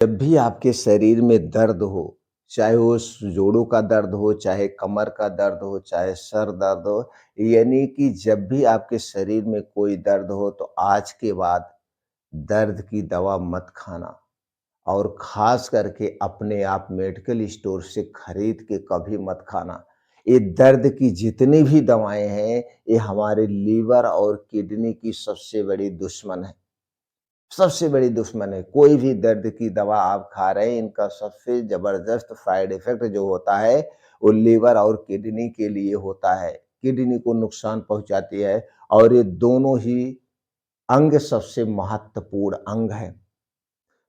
जब भी आपके शरीर में दर्द हो, चाहे वो जोड़ों का दर्द हो, चाहे कमर का दर्द हो, चाहे सर दर्द हो, यानी कि जब भी आपके शरीर में कोई दर्द हो तो आज के बाद दर्द की दवा मत खाना और ख़ास करके अपने आप मेडिकल स्टोर से खरीद के कभी मत खाना। ये दर्द की जितनी भी दवाएँ हैं, ये हमारे लीवर और किडनी की सबसे बड़ी दुश्मन है। सबसे बड़ी दुश्मन है। कोई भी दर्द की दवा आप खा रहे हैं, इनका सबसे ज़बरदस्त साइड इफ़ेक्ट जो होता है, वो लीवर और किडनी के लिए होता है। किडनी को नुकसान पहुँचाती है और ये दोनों ही अंग सबसे महत्वपूर्ण अंग हैं।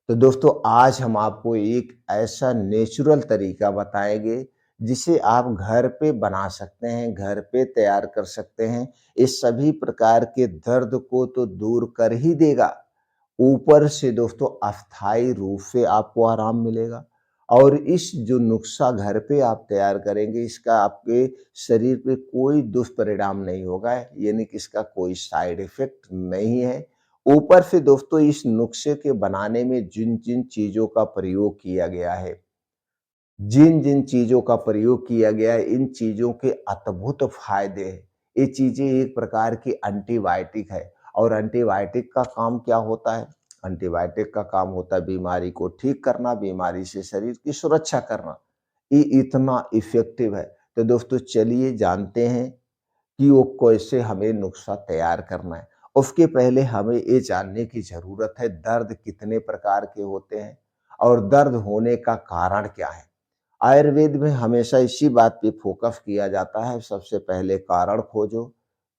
तो दोस्तों आज हम आपको एक ऐसा नेचुरल तरीका बताएँगे, जिसे आप घर पे बना सकते हैं, घर पे तैयार कर सकते हैं। ये सभी प्रकार के दर्द को तो दूर कर ही देगा, ऊपर से दोस्तों अस्थायी रूप से आपको आराम मिलेगा और इस जो नुस्खा घर पे आप तैयार करेंगे, इसका आपके शरीर पे कोई दुष्परिणाम नहीं होगा, यानी कि इसका कोई साइड इफ़ेक्ट नहीं है। ऊपर से दोस्तों इस नुस्खे के बनाने में जिन-जिन चीज़ों का प्रयोग किया गया है, जिन-जिन चीज़ों का प्रयोग किया गया है, इन चीज़ों के अद्भुत फ़ायदे हैं। ये चीज़ें एक प्रकार की एंटीबायोटिक है और एंटीबायोटिक का काम क्या होता है? एंटीबायोटिक का काम होता है बीमारी को ठीक करना, बीमारी से शरीर की सुरक्षा करना। ये इतना इफ़ेक्टिव है। तो दोस्तों चलिए जानते हैं कि वो कैसे हमें नुस्खा तैयार करना है। उसके पहले हमें ये जानने की ज़रूरत है दर्द कितने प्रकार के होते हैं और दर्द होने का कारण क्या है? आयुर्वेद में हमेशा इसी बात पे फ़ोकस किया जाता है, सबसे पहले कारण खोजो,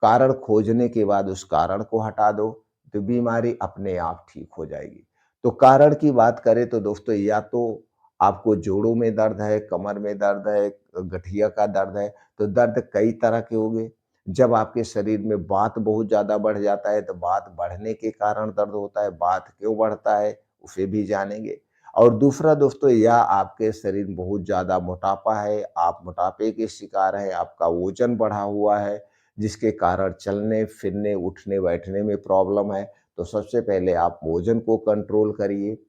कारण खोजने के बाद उस कारण को हटा दो, तो बीमारी अपने आप ठीक हो जाएगी। तो कारण की बात करें तो दोस्तों या तो आपको जोड़ों में दर्द है, कमर में दर्द है, गठिया का दर्द है, तो दर्द कई तरह के होंगे। जब आपके शरीर में वात बहुत ज़्यादा बढ़ जाता है, तो वात बढ़ने के कारण दर्द होता है, वात क्यों बढ़ता है, उसे भी जानेंगे। और दूसरा दोस्तों या आपके शरीर में बहुत ज़्यादा मोटापा है, आप मोटापे के शिकार हैं, आपका वज़न बढ़ा हुआ है, जिसके कारण चलने-फिरने, उठने-बैठने में प्रॉब्लम है, तो सबसे पहले आप भोजन को कंट्रोल करिए,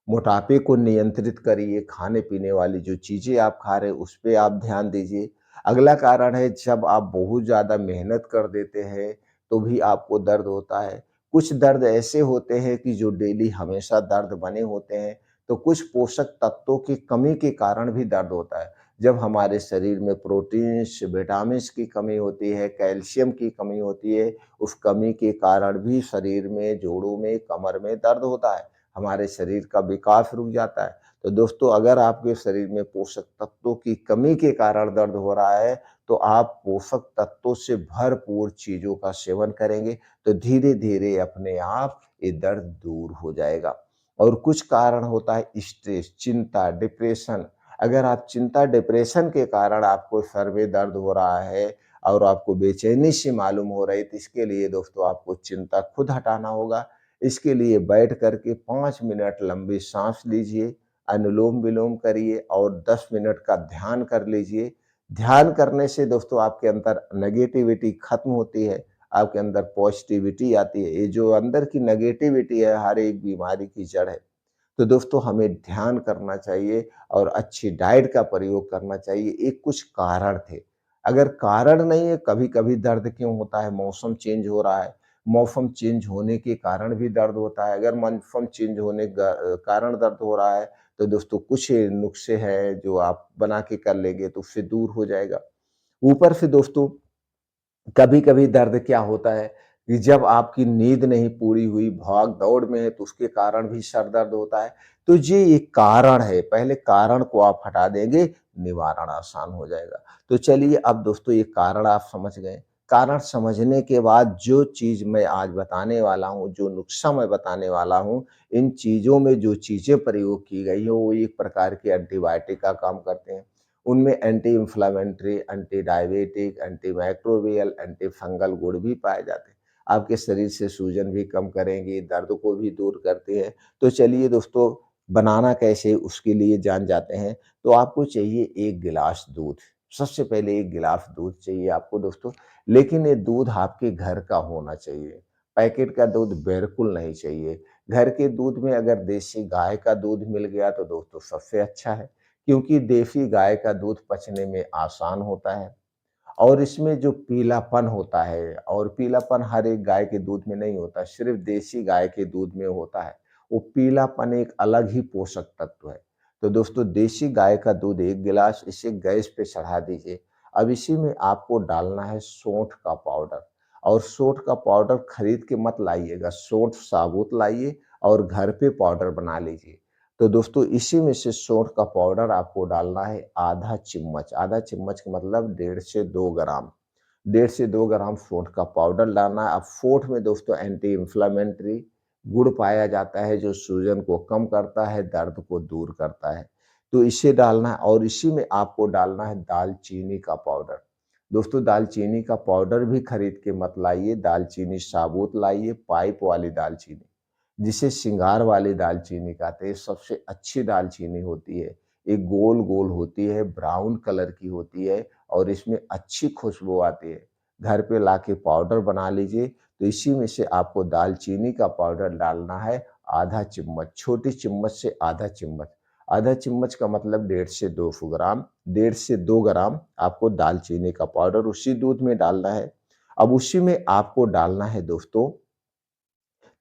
मोटापे को नियंत्रित करिए, खाने-पीने वाली जो चीज़ें आप खा रहे हैं, उस पे आप ध्यान दीजिए। अगला कारण है जब आप बहुत ज़्यादा मेहनत कर देते हैं, तो भी आपको दर्द होता है। कुछ दर्द ऐसे होते हैं कि जो डेली हमेशा दर्द बने होते हैं, तो कुछ पोषक तत्वों की कमी के कारण भी दर्द होता है। जब हमारे शरीर में प्रोटीन्स, विटामिन्स की कमी होती है, कैल्शियम की कमी होती है, उस कमी के कारण भी शरीर में, जोड़ों में, कमर में दर्द होता है। हमारे शरीर का विकास रुक जाता है। तो दोस्तों अगर आपके शरीर में पोषक तत्वों की कमी के कारण दर्द हो रहा है, तो आप पोषक तत्वों से भरपूर चीज़ों का सेवन करेंगे, तो धीरे-धीरे अपने आप ये दर्द दूर हो जाएगा। और कुछ कारण होता है स्ट्रेस, चिंता, डिप्रेशन। अगर आप चिंता, डिप्रेशन के कारण आपको सर में दर्द हो रहा है और आपको बेचैनी सी मालूम हो रही है, तो इसके लिए दोस्तों आपको चिंता खुद हटाना होगा। इसके लिए बैठ कर के 5 मिनट लंबी साँस लीजिए, अनुलोम-विलोम करिए और 10 मिनट का ध्यान कर लीजिए। ध्यान करने से दोस्तों आपके अंदर नेगेटिविटी खत्म होती है, आपके अंदर पॉजिटिविटी आती है। ये जो अंदर की नेगेटिविटी है, हर एक बीमारी की जड़ है। तो दोस्तों हमें ध्यान करना चाहिए और अच्छी डाइट का प्रयोग करना चाहिए। ये कुछ कारण थे। अगर कारण नहीं है, कभी-कभी दर्द क्यों होता है? मौसम चेंज हो रहा है। मौसम चेंज होने के कारण भी दर्द होता है। अगर मौसम चेंज होने कारण दर्द हो रहा है, तो दोस्तों कुछ नुस्खे हैं जो आप बना के कर लेंगे तो उससे दूर हो जाएगा। ऊपर से दोस्तों कभी-कभी दर्द क्या होता है कि जब आपकी नींद नहीं पूरी हुई, भाग-दौड़ में है तो उसके कारण भी सर दर्द होता है। तो ये एक कारण है, पहले कारण को आप हटा देंगे, निवारण आसान हो जाएगा। तो चलिए अब दोस्तों ये कारण आप समझ गए। कारण समझने के बाद जो चीज़ मैं आज बताने वाला हूँ, जो नुस्खा मैं बताने वाला हूँ, इन चीज़ों में जो चीज़ें प्रयोग की गई हैं, वो एक प्रकार के एंटीबायोटिक का काम करते हैं। उनमें anti inflammatory, anti diabetic, anti microbial, anti fungal गुण भी पाए जाते हैं। आपके शरीर से सूजन भी कम करेंगी, दर्द को भी दूर करती है। तो चलिए दोस्तों बनाना कैसे उसके लिए जान जाते हैं। तो आपको चाहिए 1 गिलास दूध। सबसे पहले 1 गिलास दूध चाहिए आपको दोस्तों, लेकिन ये दूध आपके घर का होना चाहिए। पैकेट का दूध बिल्कुल नहीं चाहिए। घर के दूध में अगर देसी गाय का दूध मिल गया तो दोस्तों सबसे अच्छा है, क्योंकि देसी गाय का दूध पचने में आसान होता है और इसमें जो पीलापन होता है और पीलापन हर एक गाय के दूध में नहीं होता, सिर्फ़ देसी गाय के दूध में होता है। वो पीलापन एक अलग ही पोषक तत्व है। तो दोस्तों देसी गाय का दूध 1 गिलास इसे गैस पे चढ़ा दीजिए। अब इसी में आपको डालना है सौंठ का पाउडर और सौंठ का पाउडर खरीद के मत लाइएगा, सौंठ साबुत लाइए और घर पे पाउडर बना लीजिए। तो दोस्तों इसी में से सौंठ का पाउडर आपको डालना है आधा चम्मच का मतलब 1.5 से 2 ग्राम सौंठ का पाउडर डालना है। अब सौंठ में दोस्तों एंटी इन्फ्लेमेटरी गुण पाया जाता है जो सूजन को कम करता है, दर्द को दूर करता है। तो इसे डालना है और इसी में आपको डालना है दालचीनी का पाउडर। दोस्तों दालचीनी का पाउडर भी खरीद के मत लाइए, दालचीनी साबुत लाइए, पाइप वाली दालचीनी। जिसे श्रृंगार वाली दालचीनी कहते हैं, सबसे अच्छी दालचीनी होती है। ये गोल-गोल होती है, ब्राउन कलर की होती है और इसमें अच्छी खुशबू आती है। घर पे लाके पाउडर बना लीजिए, तो इसी में से आपको दालचीनी का पाउडर डालना है आधा चम्मच, छोटी चम्मच से आधा चम्मच। आधा चम्मच का मतलब 1.5 से 2 ग्राम आपको दालचीनी का पाउडर उसी दूध में डालना है। अब उसी में आपको डालना है दोस्तों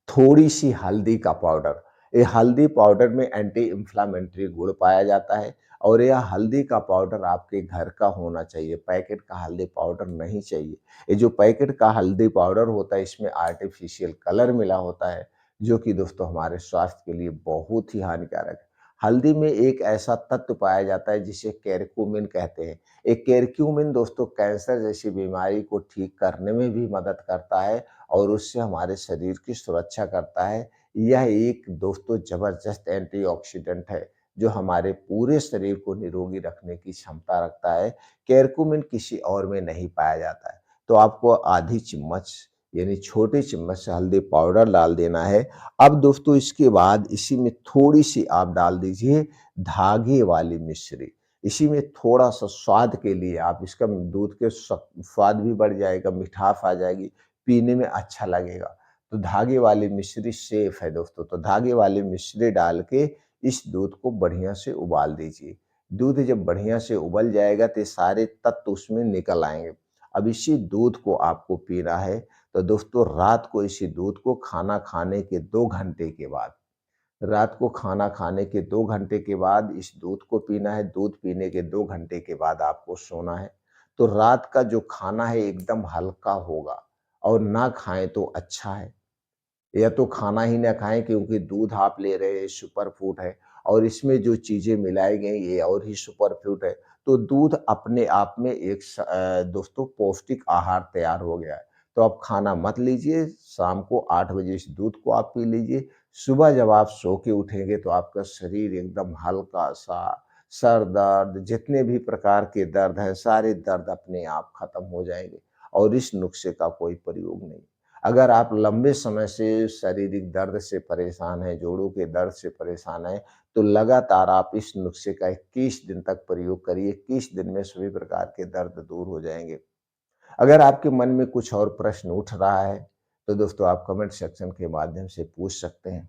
थोड़ी-सी हल्दी का पाउडर। ये हल्दी पाउडर में एंटी इन्फ्लेमेटरी गुण पाया जाता है और यह हल्दी का पाउडर आपके घर का होना चाहिए, पैकेट का हल्दी पाउडर नहीं चाहिए। ये जो पैकेट का हल्दी पाउडर होता है इसमें आर्टिफ़िशियल कलर मिला होता है, जो कि दोस्तों हमारे स्वास्थ्य के लिए बहुत ही हानिकारक है। हल्दी में एक ऐसा तत्व पाया जाता है जिसे केरक्यूमिन कहते हैं। ये केरक्यूमिन दोस्तों कैंसर जैसी बीमारी को ठीक करने में भी मदद करता है और उससे हमारे शरीर की सुरक्षा करता है। यह एक दोस्तों ज़बरदस्त एंटीऑक्सीडेंट है, जो हमारे पूरे शरीर को निरोगी रखने की क्षमता रखता है। केरकुमिन किसी और में नहीं पाया जाता है। तो आपको आधी चम्मच यानी छोटी चम्मच से हल्दी पाउडर डाल देना है। अब दोस्तों इसके बाद इसी में थोड़ी-सी आप डाल दीजिए धागे वाली मिश्री। इसी में थोड़ा-सा स्वाद के लिए आप इसका दूध के स्वाद भी बढ़ जाएगा, मिठास आ जाएगी। पीने में अच्छा लगेगा। तो धागे वाली मिश्री सेफ है दोस्तों, तो धागे वाली मिश्री डाल के इस दूध को बढ़िया से उबाल दीजिए। दूध जब बढ़िया से उबल जाएगा तो ये सारे तत्व उसमें निकल आएँगे। अब इसी दूध को आपको पीना है, तो दोस्तों रात को इसी दूध को खाना खाने के 2 घंटे के बाद रात को खाना खाने के 2 घंटे के बाद इस दूध को पीना है, दूध पीने के 2 घंटे के बाद आपको सोना है। तो रात का जो खाना है एकदम हल्का होगा और ना खाएँ तो अच्छा है। या तो खाना ही ना खाएँ क्योंकि दूध आप ले रहे हैं सुपर फूड है और इसमें जो चीज़ें मिलाई गई ये और ही सुपर फूड है। तो दूध अपने आप में एक दोस्तों पौष्टिक आहार तैयार हो गया है। तो आप खाना मत लीजिए, शाम को 8 बजे इस दूध को आप पी लीजिए। सुबह जब आप सो के उठेंगे तो आपका शरीर एकदम हल्का-सा, सर दर्द, जितने भी प्रकार के दर्द हैं, सारे दर्द अपने आप खत्म हो जाएँगे और इस नुस्खे का कोई प्रयोग नहीं। अगर आप लंबे समय से शारीरिक दर्द से परेशान हैं, जोड़ों के दर्द से परेशान हैं, तो लगातार आप इस नुस्खे का 21 दिन तक प्रयोग करिए। 21 दिन में सभी प्रकार के दर्द दूर हो जाएँगे। अगर आपके मन में कुछ और प्रश्न उठ रहा है, तो दोस्तों आप कमेंट सेक्शन के माध्यम से पूछ सकते हैं।